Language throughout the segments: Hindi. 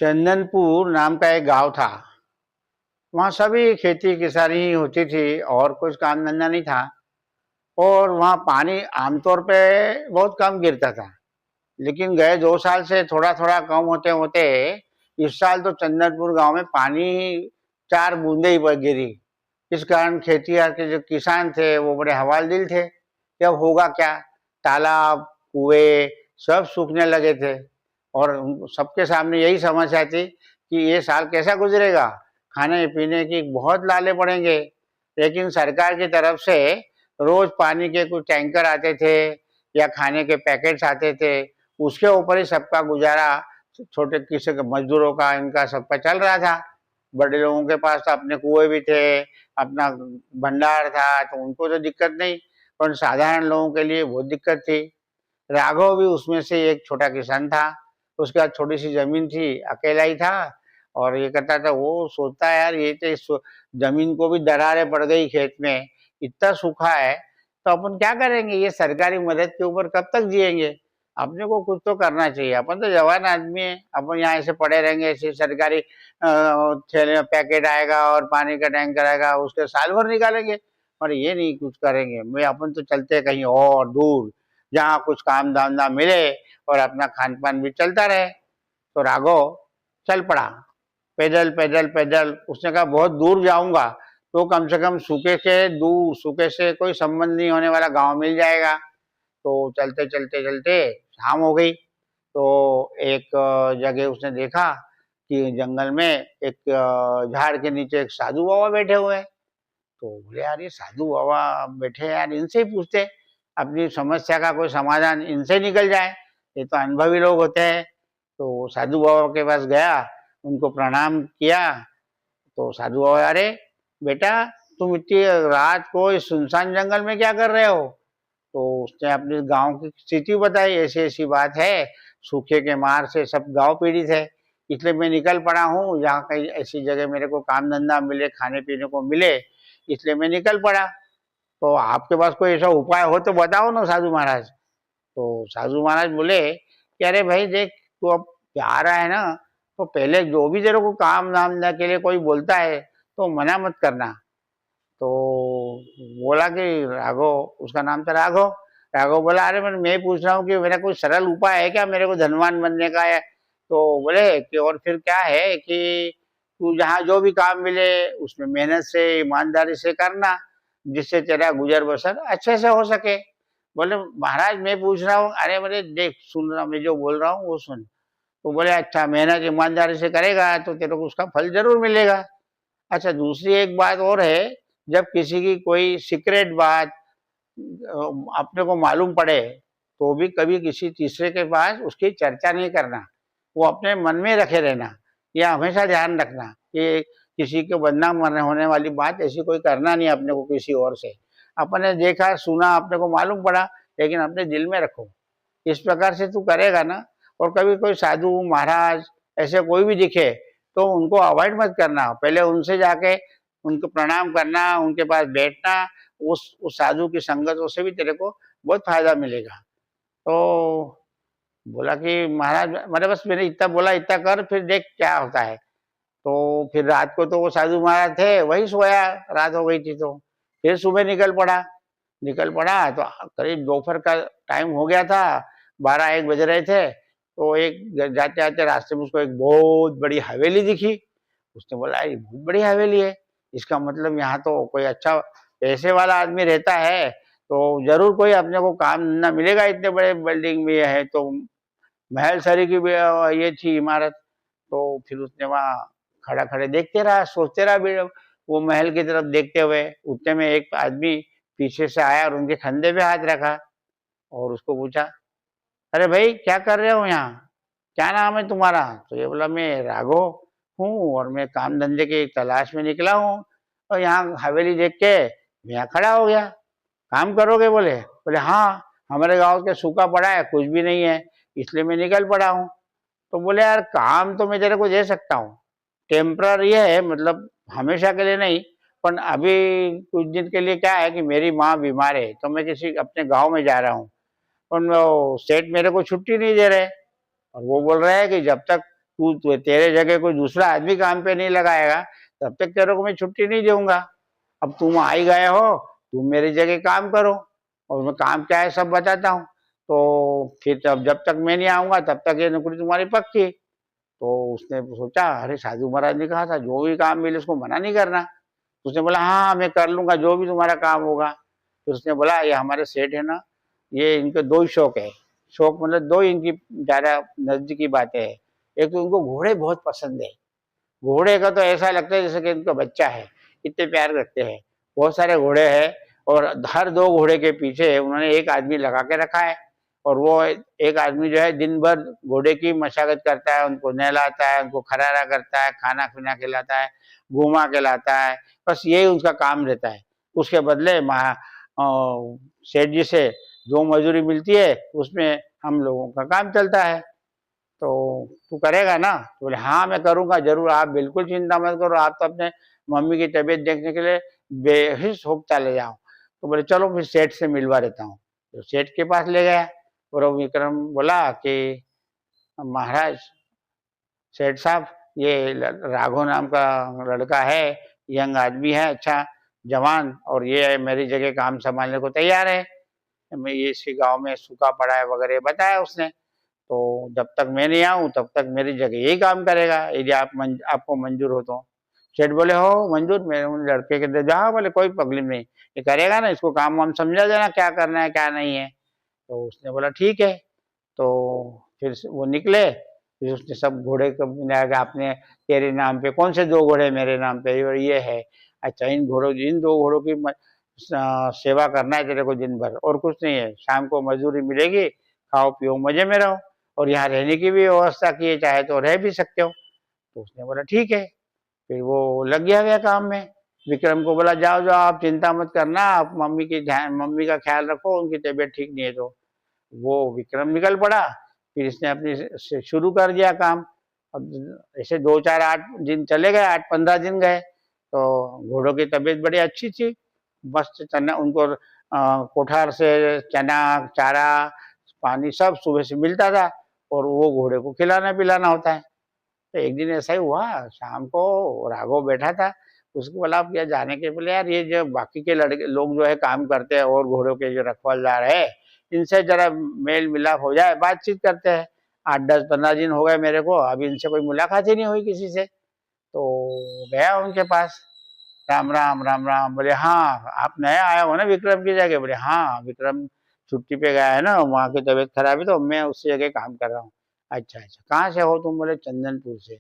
चंदनपुर नाम का एक गांव था। वहाँ सभी खेती किसानी ही होती थी और कुछ काम धंधा नहीं था। और वहाँ पानी आमतौर पे बहुत कम गिरता था, लेकिन गए 2 साल से थोड़ा थोड़ा कम होते होते इस साल तो चंदनपुर गांव में पानी 4 बूंदे ही गिरी। इस कारण खेतिहर के जो किसान थे वो बड़े हवालदिल थे कि अब होगा क्या। तालाब कुएं सब सूखने लगे थे और सबके सामने यही समस्या थी कि ये साल कैसा गुजरेगा। खाने पीने की बहुत लाले पड़ेंगे। लेकिन सरकार की तरफ से रोज पानी के कुछ टैंकर आते थे या खाने के पैकेट्स आते थे, उसके ऊपर ही सबका गुजारा, छोटे किसी मजदूरों का इनका सबका चल रहा था। बड़े लोगों के पास तो अपने कुएं भी थे, अपना भंडार था, तो उनको तो दिक्कत नहीं, पर साधारण लोगों के लिए बहुत दिक्कत थी। राघव भी उसमें से एक छोटा किसान था। उसके बाद छोटी सी जमीन थी, अकेला ही था। और ये कहता था, वो सोचता है यार ये तो इस जमीन को भी दरारें पड़ गई, खेत में इतना सूखा है, तो अपन क्या करेंगे, ये सरकारी मदद के ऊपर कब तक जिएंगे। अपने को कुछ तो करना चाहिए। अपन तो जवान आदमी है, अपन यहाँ ऐसे पड़े रहेंगे, ऐसे सरकारी थैले में पैकेट आएगा और पानी का टैंकर आएगा, उसके साल भर निकालेंगे और ये नहीं कुछ करेंगे। मैं अपन तो चलते कहीं और दूर, जहाँ कुछ काम धंधा मिले और अपना खान पान भी चलता रहे। तो राघव चल पड़ा, पैदल पैदल पैदल। उसने कहा बहुत दूर जाऊंगा तो कम से कम सूखे से दूर, सूखे से कोई संबंध नहीं होने वाला गांव मिल जाएगा। तो चलते चलते चलते शाम हो गई। तो एक जगह उसने देखा कि जंगल में एक झाड़ के नीचे एक साधु बाबा बैठे हुए हैं। तो बोले यार ये साधु बाबा बैठे हैं यार, इनसे ही पूछते, अपनी समस्या का कोई समाधान इनसे निकल जाए, ये तो अनुभवी लोग होते हैं। तो साधु बाबा के पास गया, उनको प्रणाम किया। तो साधु बाबा, अरे बेटा तुम इतनी रात को इस सुनसान जंगल में क्या कर रहे हो। तो उसने अपने गांव की स्थिति बताई, ऐसी ऐसी बात है, सूखे के मार से सब गांव पीड़ित है, इसलिए मैं निकल पड़ा हूँ, जहाँ कहीं ऐसी जगह मेरे को काम धंधा मिले, खाने पीने को मिले, इसलिए मैं निकल पड़ा। तो आपके पास कोई ऐसा उपाय हो तो बताओ ना साधु महाराज। तो साधु महाराज बोले कि अरे भाई देख, तू अब आ रहा है ना, तो पहले जो भी तेरे को काम धाम के लिए कोई बोलता है तो मना मत करना। तो बोला कि राघव, उसका नाम था राघव। राघव बोला, अरे मैं पूछ रहा हूँ कि मेरा कोई सरल उपाय है क्या मेरे को धनवान बनने का है। तो बोले कि और फिर क्या है कि तू जहाँ जो भी काम मिले उसमें मेहनत से ईमानदारी से करना, जिससे तेरा गुजर बसर अच्छे से हो सके। बोले महाराज मैं पूछ रहा हूँ, अरे बोले देख सुन रहा, मैं जो बोल रहा हूँ वो सुन। तो बोले अच्छा, मेहनत ईमानदारी से करेगा तो तेरे को उसका फल जरूर मिलेगा। अच्छा, दूसरी एक बात और है, जब किसी की कोई सीक्रेट बात अपने को मालूम पड़े तो भी कभी किसी तीसरे के पास उसकी चर्चा नहीं करना, वो अपने मन में रखे रहना। यह हमेशा ध्यान रखना कि किसी के बदनाम होने वाली बात ऐसी कोई करना नहीं अपने को किसी और से। अपने देखा सुना, अपने को मालूम पड़ा, लेकिन अपने दिल में रखो। इस प्रकार से तू करेगा ना, और कभी कोई साधु महाराज ऐसे कोई भी दिखे तो उनको अवॉइड मत करना, पहले उनसे जाके उनको प्रणाम करना, उनके पास बैठना। उस साधु की संगतों से भी तेरे को बहुत फायदा मिलेगा। तो बोला कि महाराज मेरे बस, मैंने इतना बोला, इतना कर, फिर देख क्या होता है। तो फिर रात को तो वो साधु महाराज थे वही सोया, रात हो गई थी। तो फिर सुबह निकल पड़ा तो करीब दोपहर का टाइम हो गया था, 12-1 बज रहे थे। तो एक जाते जाते रास्ते में उसको एक बहुत बड़ी हवेली दिखी। उसने बोला ये बहुत बड़ी हवेली है, इसका मतलब यहाँ तो कोई अच्छा पैसे वाला आदमी रहता है, तो जरूर कोई अपने को काम धंधा मिलेगा, इतने बड़े बिल्डिंग में है। तो महल सरी की ये थी इमारत। तो फिर उसने वहाँ खड़ा खड़े देखते रहा, सोचते रहा, वो महल की तरफ देखते हुए। उतने में एक आदमी पीछे से आया और उनके कंधे पे हाथ रखा और उसको पूछा, अरे भाई क्या कर रहे हो यहाँ, क्या नाम है तुम्हारा। तो ये बोला, मैं राघव हूँ और मैं काम धंधे की तलाश में निकला हूँ, और यहाँ हवेली देख के मैं यहाँ खड़ा हो गया, काम करोगे। बोले बोले हाँ, हमारे गांव के सूखा पड़ा है, कुछ भी नहीं है, इसलिए मैं निकल पड़ा हूँ। तो बोले यार काम तो मैं तेरे को दे सकता हूँ, टेम्पररी है, मतलब हमेशा के लिए नहीं, पर अभी कुछ दिन के लिए क्या है कि मेरी माँ बीमार है, तो मैं किसी अपने गांव में जा रहा हूँ, और वो सेठ मेरे को छुट्टी नहीं दे रहे, और वो बोल रहे हैं कि जब तक तू तेरे जगह कोई दूसरा आदमी काम पे नहीं लगाएगा तब तक तेरे को मैं छुट्टी नहीं दूंगा। अब तुम आ ही गए हो, तुम मेरी जगह काम करो और मैं काम क्या है सब बताता हूँ। तो फिर जब तक मैं नहीं आऊंगा तब तक ये नौकरी तुम्हारी पक्की। तो उसने सोचा, अरे साधु महाराज ने कहा था जो भी काम मिले उसको मना नहीं करना। तो उसने बोला हाँ मैं कर लूंगा जो भी तुम्हारा काम होगा। फिर उसने बोला ये हमारे सेठ है ना, ये इनके दो ही शौक है। शौक मतलब दो इनकी ज्यादा नजदीकी बातें है। एक तो इनको घोड़े बहुत पसंद है। घोड़े का तो ऐसा लगता है जैसे कि इनका बच्चा है, इतने प्यार रखते हैं। बहुत सारे घोड़े हैं और हर दो घोड़े के पीछे उन्होंने एक आदमी लगा के रखा है। और वो एक आदमी जो है दिन भर घोड़े की मशागत करता है, उनको नहलाता है, उनको खरारा करता है, खाना पीना खिलाता है, घुमा के लाता है। बस यही उसका काम रहता है। उसके बदले सेठ जी से जो मजदूरी मिलती है उसमें हम लोगों का काम चलता है। तो तू करेगा ना? तो बोले हाँ मैं करूंगा जरूर, आप बिल्कुल चिंता मत करो, आप तो अपने मम्मी की तबीयत देखने के लिए बेहिस होकर चले जाओ। तो बोले चलो फिर सेठ से मिलवा देता हूँ। तो सेठ के पास ले गया और विक्रम बोला कि महाराज, सेठ साहब, ये राघव नाम का लड़का है, यंग आदमी है, अच्छा जवान, और ये मेरी जगह काम संभालने को तैयार है। मैं ये इसी गांव में सूखा पड़ा है वगैरह बताया उसने। तो जब तक मैं नहीं आऊं तब तक मेरी जगह यही काम करेगा, यदि आपको मंजूर हो तो। सेठ बोले हो मंजूर, मेरे उन लड़के के दे जाओ। बोले कोई प्रॉब्लम नहीं, ये करेगा ना, इसको काम वाम समझा देना क्या करना है क्या नहीं है। तो उसने बोला ठीक है। तो फिर वो निकले। फिर उसने सब घोड़े को मिला के, आपने तेरे नाम पे कौन से दो घोड़े मेरे नाम पे, और ये है, अच्छा इन दो घोड़ों की सेवा करना है तेरे को दिन भर, और कुछ नहीं है। शाम को मजदूरी मिलेगी, खाओ पियो मजे में रहो, और यहाँ रहने की भी व्यवस्था की है, चाहे तो रह भी सकते हो। तो उसने बोला ठीक है। फिर वो लग गया काम में। विक्रम को बोला जाओ जाओ आप चिंता मत करना, आप मम्मी का ख्याल रखो, उनकी तबीयत ठीक नहीं है। तो वो विक्रम निकल पड़ा। फिर इसने अपनी से शुरू कर दिया काम। अब ऐसे 2 4 8 दिन चले गए, 8 15 दिन गए। तो घोड़ों की तबीयत बड़ी अच्छी थी। मस्त चना उनको कोठार से चना चारा पानी सब सुबह से मिलता था, और वो घोड़े को खिलाना पिलाना होता है। तो एक दिन ऐसा ही हुआ, शाम को राघव बैठा था। उसको बोला आप क्या जाने के, बोले यार ये जो बाकी के लड़के लोग जो है काम करते हैं और घोड़ों के जो रखवालदार है, इनसे जरा मेल मिलाप हो जाए, बातचीत करते हैं। 8 10 15 दिन हो गए मेरे को, अभी इनसे कोई मुलाकात ही नहीं हुई किसी से। तो गया उनके पास, राम राम राम राम। बोले हाँ आप नया आया हो ना विक्रम की जगह? बोले हाँ विक्रम छुट्टी पे गया है ना, वहाँ की तबीयत खराब है तो मैं उसकी जगह काम कर रहा हूँ। अच्छा अच्छा, कहाँ से हो तुम? बोले चंदनपुर से।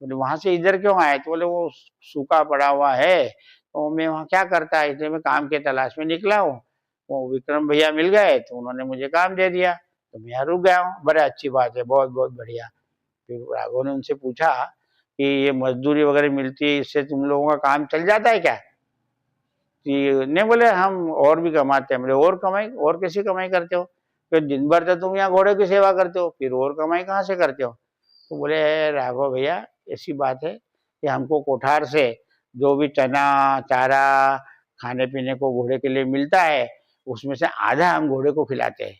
बोले वहां से इधर क्यों आए? तो बोले वो सूखा पड़ा हुआ है, तो मैं वहाँ क्या करता है, इसलिए मैं काम के तलाश में निकला हूँ। वो विक्रम भैया मिल गए तो उन्होंने मुझे काम दे दिया, तो मैं यहाँ रुक गया हूँ। बड़े अच्छी बात है, बहुत बहुत बढ़िया। फिर राघव ने उनसे पूछा कि ये मजदूरी वगैरह मिलती है, इससे तुम लोगों का काम चल जाता है क्या? कि नहीं, बोले हम और भी कमाते हैं। बोले और कमाई, और कैसी कमाई करते हो? फिर दिन भर तो तुम यहाँ घोड़े की सेवा करते हो, फिर और कमाई कहाँ से करते हो? तो बोले राघव भैया ऐसी बात है कि हमको कोठार से जो भी चना चारा खाने पीने को घोड़े के लिए मिलता है, उसमें से आधा हम घोड़े को खिलाते हैं,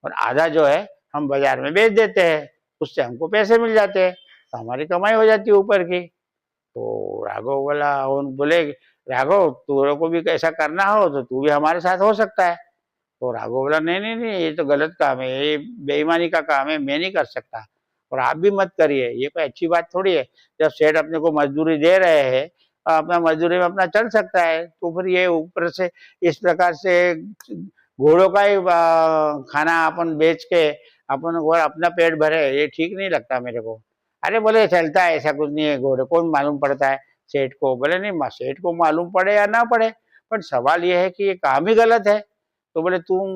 और आधा जो है हम बाजार में बेच देते हैं, उससे हमको पैसे मिल जाते हैं, तो हमारी कमाई हो जाती है ऊपर की। तो राघव बोला, उन बोले राघव तुझे को भी ऐसा करना हो तो तू भी हमारे साथ हो सकता है। तो राघव बोला नहीं नहीं नहीं, ये तो गलत काम है, ये बेईमानी का काम है, मैं नहीं कर सकता, और आप भी मत करिए, ये कोई अच्छी बात थोड़ी है। जब सेठ अपने को मजदूरी दे रहे हैं, अपना मजदूरी में अपना चल सकता है, तो फिर ये ऊपर से इस प्रकार से घोड़ों का ही खाना अपन बेच के अपन और अपना पेट भरे, ये ठीक नहीं लगता मेरे को। अरे बोले चलता है, ऐसा कुछ नहीं है, घोड़े को मालूम पड़ता है सेठ को। बोले नहीं, सेठ को मालूम पड़े या ना पड़े, पर सवाल ये है कि ये काम ही गलत है। तो बोले तुम,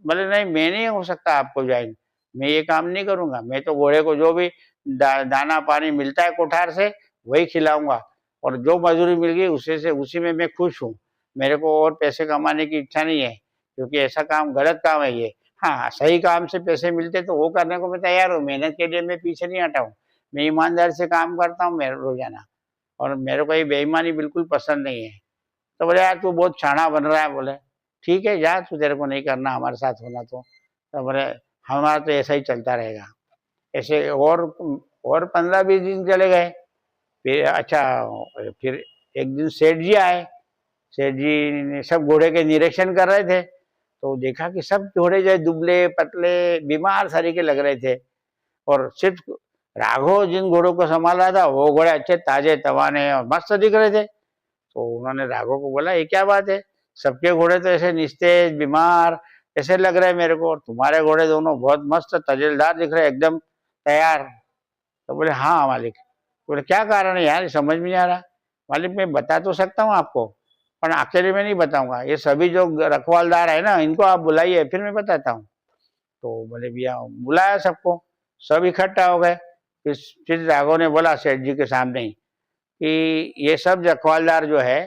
बोले नहीं मैं नहीं हो सकता आपको ज्वाइन, मैं ये काम नहीं करूंगा, मैं तो घोड़े को जो भी दाना पानी मिलता है कोठार से वही खिलाऊंगा, और जो मजदूरी मिल गई उसी में मैं खुश हूँ। मेरे को और पैसे कमाने की इच्छा नहीं है, क्योंकि ऐसा काम गलत काम है ये। हाँ सही काम से पैसे मिलते तो वो करने को मैं तैयार हूँ, मेहनत के लिए मैं पीछे नहीं हटा हूँ, मैं ईमानदारी से काम करता हूँ मेरे रोजाना, और मेरे को ये बेईमानी बिल्कुल पसंद नहीं है। तो बोले यार तू बहुत शाना बन रहा है। बोले ठीक है जा, तू तेरे को नहीं करना हमारे साथ होना तो बोले हमारा तो ऐसा ही चलता रहेगा। ऐसे और 15-20 दिन चले गए। फिर अच्छा, फिर एक दिन सेठ जी आए। सेठ जी ने सब घोड़े के निरीक्षण कर रहे थे, तो देखा कि सब घोड़े जो दुबले पतले बीमार सारी के लग रहे थे, और सिर्फ राघव जिन घोड़ों को संभाल रहा था वो घोड़े अच्छे ताजे तवाने और मस्त दिख रहे थे। तो उन्होंने राघव को बोला, ये क्या बात है, सबके घोड़े तो ऐसे निस्तेज बीमार ऐसे लग रहे हैं मेरे को, और तुम्हारे घोड़े दोनों बहुत मस्त तजेलदार दिख रहे हैं, एकदम तैयार। तो बोले, हाँ मालिक। बोले, क्या कारण है यार, समझ में नहीं आ रहा। मालिक, मैं बता तो सकता हूँ आपको, पर अकेले में नहीं बताऊंगा, ये सभी जो रखवालदार है ना, इनको आप बुलाइए, फिर मैं बताता हूँ। तो बोले, भैया बुलाया सबको, सब इकट्ठा हो गए। फिर राघव ने बोला सेठ जी के सामने ही कि ये सब रखवालदार जो है,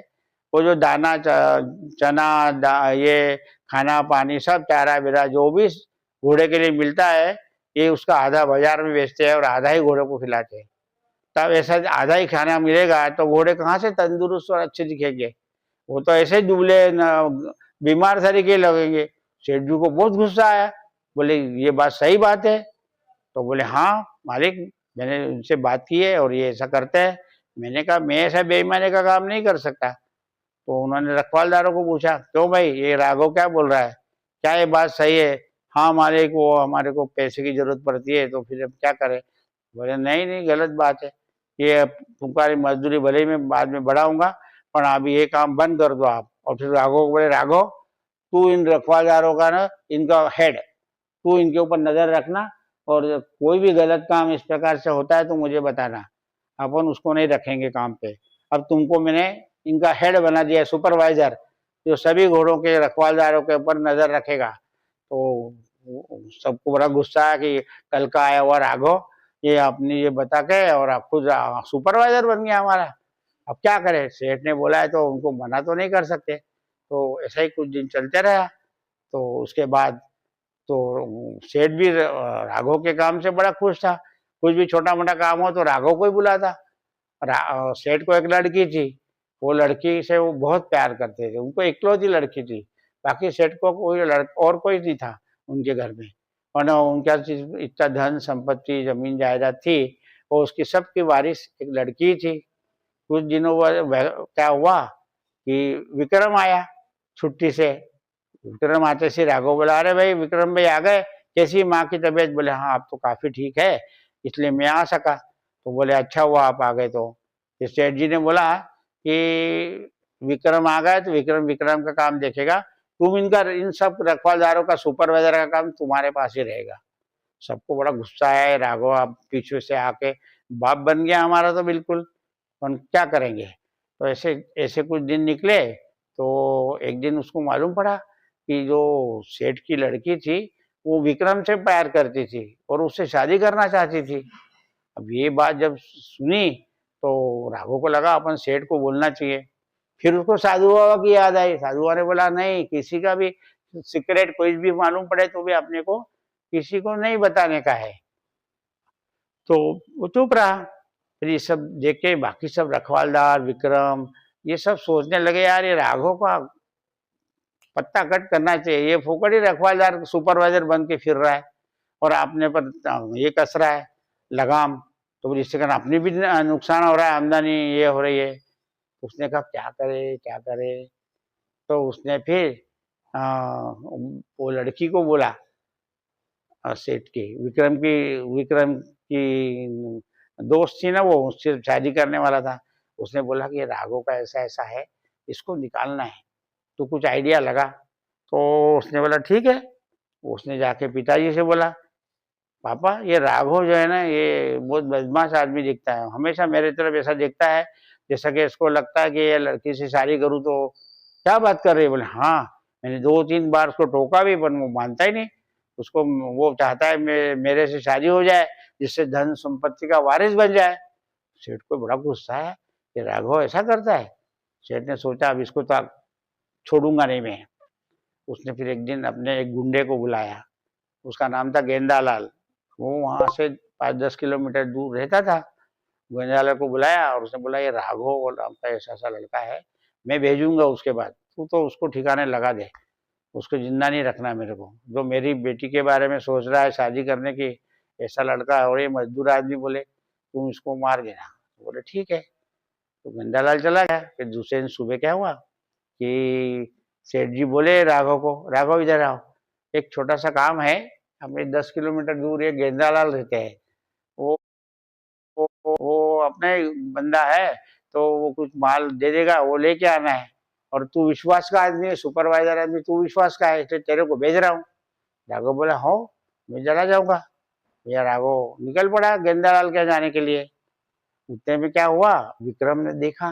वो जो दाना चना ये खाना पानी सब चारा बिरा जो भी घोड़े के लिए मिलता है, ये उसका आधा बाजार में बेचते हैं और आधा ही घोड़े को खिलाते हैं। तब ऐसा आधा ही खाना मिलेगा तो घोड़े कहाँ से तंदुरुस्त और अच्छे दिखेंगे, वो तो ऐसे ही दुबले बीमार तरीके लगेंगे। सेठ जी को बहुत गुस्सा आया, बोले, ये बात सही बात है। तो बोले, हाँ मालिक, मैंने उनसे बात की है और ये ऐसा करते हैं। मैंने कहा, मैं ऐसा बेईमानी का काम नहीं कर सकता। तो उन्होंने रखवालदारों को पूछा, क्यों भाई, ये राघव क्या बोल रहा है, क्या ये बात सही है? हाँ मालिक, वो हमारे को पैसे की जरूरत पड़ती है, तो फिर अब क्या करें। बोले, नहीं नहीं, गलत बात है, ये तुम्हारी मजदूरी भले ही मैं बाद में बढ़ाऊंगा, पर अभी ये काम बंद कर दो आप। और फिर राघव को बोले, राघव, तू इन रखवालदारों का ना, इनका हेड, तू इनके ऊपर नजर रखना, और कोई भी गलत काम इस प्रकार से होता है तो मुझे बताना, अपन उसको नहीं रखेंगे काम पे। अब तुमको मैंने इनका हेड बना दिया, सुपरवाइजर, जो सभी घोड़ों के रखवालदारों के ऊपर नजर रखेगा। तो सबको बड़ा गुस्सा है कि कल का आया हुआ राघव, ये आपने ये बता के और आप खुद सुपरवाइजर बन गया हमारा, अब क्या करें। सेठ ने बोला है तो उनको मना तो नहीं कर सकते। तो ऐसा ही कुछ दिन चलते रहा। तो उसके बाद तो सेठ भी राघव के काम से बड़ा खुश था। कुछ भी छोटा मोटा काम हो तो राघव को ही बुलाता। सेठ को एक लड़की थी, वो लड़की से वो बहुत प्यार करते थे, उनको इकलौती लड़की थी, बाकी सेठ को कोई और कोई नहीं था उनके घर में। और न उनका इतना धन संपत्ति जमीन जायदाद थी, वो उसकी सबकी वारिस एक लड़की थी। कुछ दिनों बाद क्या हुआ कि विक्रम आया छुट्टी से। विक्रम आते से राघव बोला, अरे भाई विक्रम भाई आ गए, कैसी माँ की तबीयत? बोले, हाँ अब तो काफी ठीक है, इसलिए मैं आ सका। तो बोले, अच्छा हुआ आप आ गए। तो सेठ जी ने बोला कि विक्रम आ गए तो विक्रम विक्रम का काम देखेगा, तुम इनका इन सब रखवालदारों का सुपरवाइजर का काम तुम्हारे पास ही रहेगा। सबको बड़ा गुस्सा है, राघव आप पीछे से आके बाप बन गया हमारा तो बिल्कुल, हम क्या करेंगे। तो ऐसे ऐसे कुछ दिन निकले। तो एक दिन उसको मालूम पड़ा कि जो सेठ की लड़की थी वो विक्रम से प्यार करती थी और उससे शादी करना चाहती थी। अब ये बात जब सुनी तो राघव को लगा अपन सेठ को बोलना चाहिए। फिर उसको साधु बाबा की याद आई। साधु बाबा ने बोला, नहीं, किसी का भी सीक्रेट कोई भी मालूम पड़े तो भी अपने को किसी को नहीं बताने का है। तो वो चुप रहा। फिर ये सब देख के बाकी सब रखवालदार विक्रम ये सब सोचने लगे, यार ये राघव का पत्ता कट करना चाहिए, ये फोकट ही रखवालदार सुपरवाइजर बन के फिर रहा है और अपने पर ये कस रहा है लगाम। तो इससे कारण अपनी भी नुकसान हो रहा है, आमदनी ये हो रही है। उसने कहा, क्या करे क्या करे। तो उसने फिर वो लड़की को बोला, सेठ की, विक्रम की दोस्त थी ना, वो उससे शादी करने वाला था। उसने बोला कि राघव का ऐसा ऐसा है, इसको निकालना है, तो कुछ आइडिया लगा। तो उसने बोला, ठीक है। उसने जाके पिताजी से बोला, पापा ये राघव जो है ना, ये बहुत बदमाश आदमी दिखता है, हमेशा मेरे तरफ ऐसा दिखता है जैसा कि इसको लगता है कि ये लड़की से शादी करूं तो। क्या बात कर रही है? बोले, हाँ, मैंने 2-3 बार उसको टोका भी पर वो मानता ही नहीं। उसको वो चाहता है मेरे से शादी हो जाए, जिससे धन संपत्ति का वारिस बन जाए। सेठ को बड़ा गुस्सा है कि राघव ऐसा करता है। सेठ ने सोचा, अब इसको तो छोड़ूंगा नहीं मैं। उसने फिर एक दिन अपने एक गुंडे को बुलाया, उसका नाम था गेंदालाल। वो वहां से 5-10 किलोमीटर दूर रहता था। गेंदालाल को बुलाया और उसने बोला, ये राघव नाम का ऐसा ऐसा लड़का है, मैं भेजूंगा, उसके बाद तू तो उसको ठिकाने लगा दे, उसको जिंदा नहीं रखना मेरे को। जो मेरी बेटी के बारे में सोच रहा है शादी करने की, ऐसा लड़का है। और ये मजदूर आदमी बोले, तुम इसको मार देना। बोले ठीक है। तो गंडालाल चला गया। फिर दूसरे दिन सुबह क्या हुआ कि सेठ जी बोले राघव को, राघव इधर आओ, एक छोटा सा काम है, हमें 10 किलोमीटर दूर एक गेंदालाल रहते हैं, वो वो अपने बंदा है, तो वो कुछ माल दे देगा, वो लेके आना है, और तू विश्वास का आदमी है, सुपरवाइजर आदमी, तू विश्वास का है, इसलिए तेरे को भेज रहा हूँ। राघव बोला हो, मैं चला जाऊंगा। भैया राघव निकल पड़ा गेंदालाल के जाने के लिए। उतने में क्या हुआ, विक्रम ने देखा,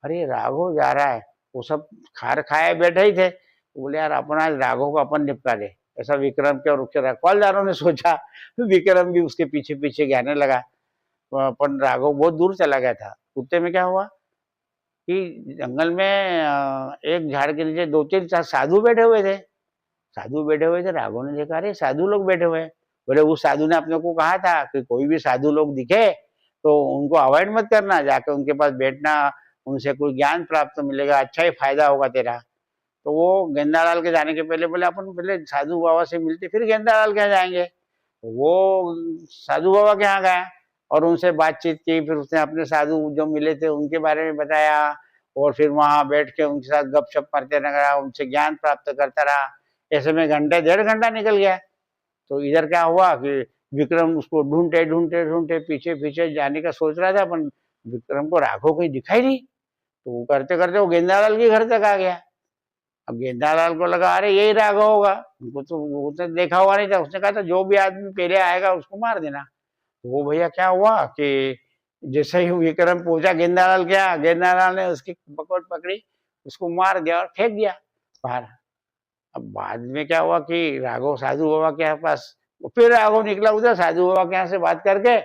अरे राघव जा रहा है। वो सब खार खाए बैठे ही थे, बोले यार अपना राघव को अपन निपटा दे। ऐसा विक्रम के और उसके रखवालदारों ने सोचा। विक्रम भी उसके पीछे पीछे जाने लगा, पर राघव बहुत दूर चला गया था। उतने में क्या हुआ कि जंगल में एक झाड़ के नीचे 2-3 साधु बैठे हुए थे। साधु बैठे हुए थे, राघव ने देखा अरे साधु लोग बैठे हुए हैं। बोले उस साधु ने अपने को कहा था कि कोई भी साधु लोग दिखे तो उनको अवॉइड मत करना, जाके उनके पास बैठना, उनसे कोई ज्ञान प्राप्त मिलेगा, अच्छा ही फायदा होगा तेरा। तो वो गेंदालाल के जाने के पहले बोले अपन पहले साधु बाबा से मिलते फिर गेंदालाल के यहाँ जाएंगे। तो वो साधु बाबा के यहाँ गया और उनसे बातचीत की। फिर उसने अपने साधु जो मिले थे उनके बारे में बताया, और फिर वहां बैठ के उनके साथ गपशप करते रहा, उनसे ज्ञान प्राप्त करता रहा। ऐसे में घंटे 1.5 घंटा निकल गया। तो इधर क्या हुआ कि विक्रम उसको ढूंढते ढूंढते ढूंढते पीछे पीछे जाने का सोच रहा था, पर विक्रम को राघव कहीं दिखाई नहीं। तो वो करते करते वो गेंदालाल के घर तक आ गया। अब गेंदालाल को लगा अरे यही राघव होगा, उनको तो उसने देखा हुआ नहीं था। उसने कहा था जो भी आदमी पहले आएगा उसको मार देना। तो वो भैया क्या हुआ कि जैसे ही विक्रम पहुंचा गेंदालाल क्या, गेंदालाल ने उसकी पकड़ पकड़ी, उसको मार दिया और फेंक दिया बाहर। अब बाद में क्या हुआ कि राघव साधु बाबा के पास, फिर राघव निकला उधर साधु बाबा के यहाँ से बात करके,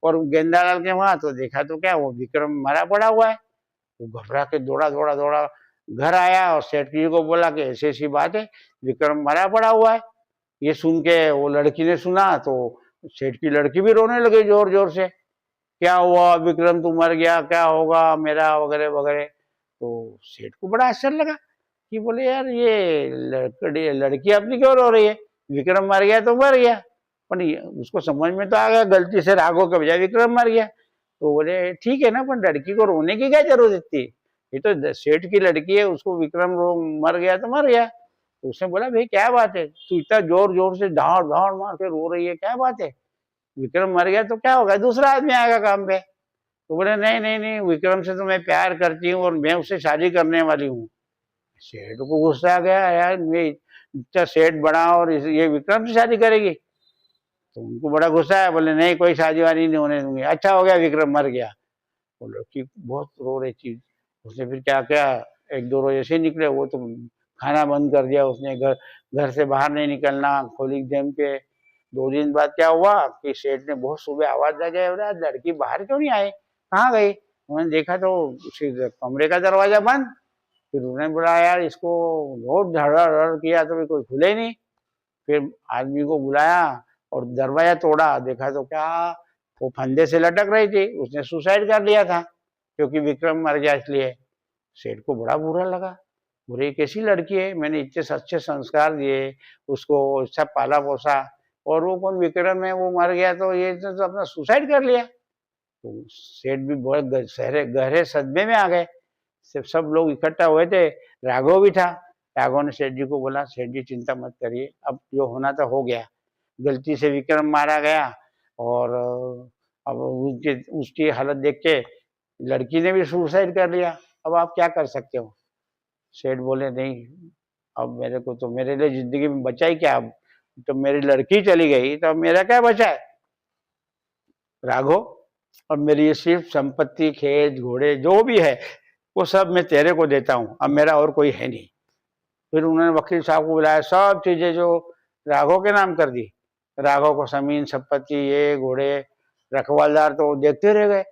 और गेंदालाल के वहां तो देखा तो क्या वो विक्रम मरा पड़ा हुआ है। वो घबरा के दौड़ा दौड़ा दौड़ा घर आया और सेठ जी को बोला कि ऐसी ऐसी बात है, विक्रम मरा पड़ा हुआ है। ये सुन के वो लड़की ने सुना तो सेठ की लड़की भी रोने लगी जोर जोर से, क्या हुआ विक्रम तू मर गया, क्या होगा मेरा, वगैरह वगैरह। तो सेठ को बड़ा आश्चर्य लगा कि बोले यार ये लड़की अपनी क्यों रो रही है, विक्रम मर गया तो मर गया। पर उसको समझ में तो आ गया गलती से राघव के बजाय विक्रम मर गया। तो बोले ठीक है ना, पर लड़की को रोने की क्या जरूरत थी, ये तो सेठ की लड़की है, उसको विक्रम मर गया तो मर गया। तो उसने बोला भाई क्या बात है, तू इतना जोर जोर से धाड़ धाड़ मार के रो रही है, क्या बात है, विक्रम मर गया तो क्या होगा, दूसरा आदमी आएगा काम पे। तो बोले नहीं नहीं नहीं, विक्रम से तो मैं प्यार करती हूँ और मैं उससे शादी करने वाली हूँ। सेठ को गुस्सा आ गया, यार मैं इतना सेठ बड़ा और ये विक्रम से शादी करेगी। तो उनको बड़ा गुस्सा है, बोले नहीं कोई शादी वादी नहीं होने दूंगी। अच्छा हो गया विक्रम मर गया। वो लड़की बहुत रो रही थी। उसने फिर क्या किया, 1-2 रोज ऐसे निकले, वो तो खाना बंद कर दिया उसने, घर से बाहर नहीं निकलना, खोली जम के। 2 दिन बाद क्या हुआ कि सेठ ने बहुत सुबह आवाज लगाई, लड़की बाहर क्यों नहीं आई, कहाँ गई। उन्होंने देखा तो उसी कमरे का दरवाजा बंद। फिर उन्होंने बोला यार इसको बहुत धड़ किया तो भी कोई खुले नहीं। फिर आदमी को बुलाया और दरवाजा तोड़ा, देखा तो क्या वो फंदे से लटक रही थी, उसने सुसाइड कर लिया था क्योंकि विक्रम मर गया इसलिए। सेठ को बड़ा बुरा लगा, बोले कैसी लड़की है, मैंने इतने अच्छे संस्कार दिए उसको, अच्छा पाला पोसा, और वो कौन विक्रम है, वो मर गया तो ये तो अपना सुसाइड कर लिया। तो सेठ भी बहुत गहरे सदमे में आ गए। सब लोग इकट्ठा हुए थे, राघव भी था। राघव ने सेठ जी को बोला सेठ जी चिंता मत करिए, अब जो होना था हो गया, गलती से विक्रम मारा गया, और अब उसकी हालत देख के लड़की ने भी सुसाइड कर लिया, अब आप क्या कर सकते हो। सेठ बोले नहीं, अब मेरे को तो मेरे लिए जिंदगी में बचा ही क्या, अब तो मेरी लड़की चली गई तो अब मेरा क्या बचा है राघव, अब मेरी ये सिर्फ संपत्ति खेत घोड़े जो भी है वो सब मैं तेरे को देता हूँ, अब मेरा और कोई है नहीं। फिर उन्होंने वकील साहब को बुलाया, सब चीजें जो राघव के नाम कर दी। राघव को जमीन संपत्ति ये घोड़े रखवालदार तो देखते रह गए।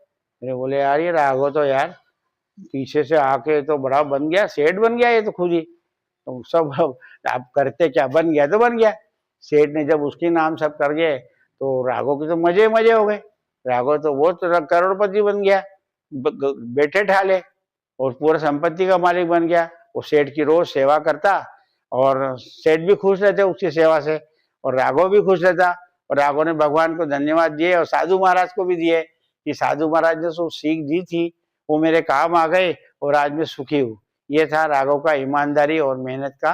मेरे बोले यार ये राघव तो यार पीछे से आके तो बड़ा बन गया, सेठ बन गया ये तो खुद ही। तो सब आप करते क्या, बन गया तो बन गया। सेठ ने जब उसके नाम सब कर गए तो राघव के तो मजे मजे हो गए। राघव तो वो तो करोड़पति बन गया, बेटे ठाले, और पूरा संपत्ति का मालिक बन गया। वो सेठ की रोज सेवा करता और सेठ भी खुश रहते उसकी सेवा से, और राघव भी खुश रहता। और राघव ने भगवान को धन्यवाद दिए और साधु महाराज को भी दिए कि साधु महाराज ने जो सीख दी थी वो मेरे काम आ गए और आज मैं सुखी हूँ। ये था राघव का ईमानदारी और मेहनत का